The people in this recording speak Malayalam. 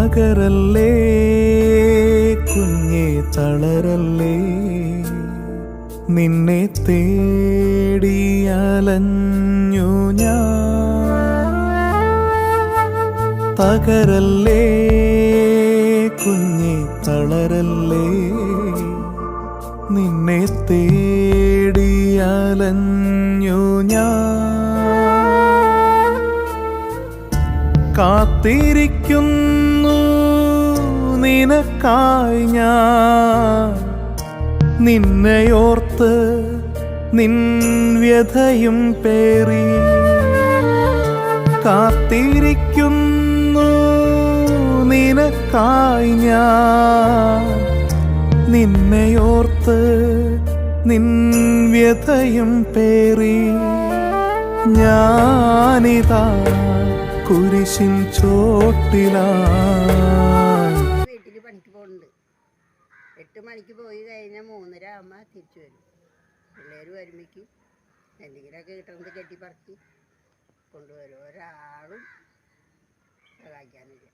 തകരല്ലേ കുഞ്ഞേ തളരല്ലേ, നിന്നെ തേടിയലഞ്ഞു ഞാൻ. തകരല്ലേ കുഞ്ഞേ തളരല്ലേ, നിന്നെ തേടിയലഞ്ഞു ഞാൻ. കാത്തിരിക്കുന്നു നിനക്കായി ഞാൻ, നിന്നെയോർത്ത് നിൻ വ്യഥയും പേറി. കാത്തിരിക്കുന്നു നിനക്കായി ഞാൻ, നിന്നെയോർത്ത് നിൻ വ്യഥയും പേറി. ഞാനിതാ കുരിശിൻ ചോട്ടിലായി. വീട്ടിൽ പണിക്ക് പോകുന്നുണ്ട്. 8 മണിക്ക് പോയി കഴിഞ്ഞാൽ 3:30 ആകുമ്പോൾ തിരിച്ചു വരും. പിള്ളേർ വരുമ്പോഴേക്കും എന്തെങ്കിലുമൊക്കെ കിട്ടുന്നത് കെട്ടിപ്പറക്കി കൊണ്ടുവരും. ഒരാളും സഹായിക്കാനില്ല.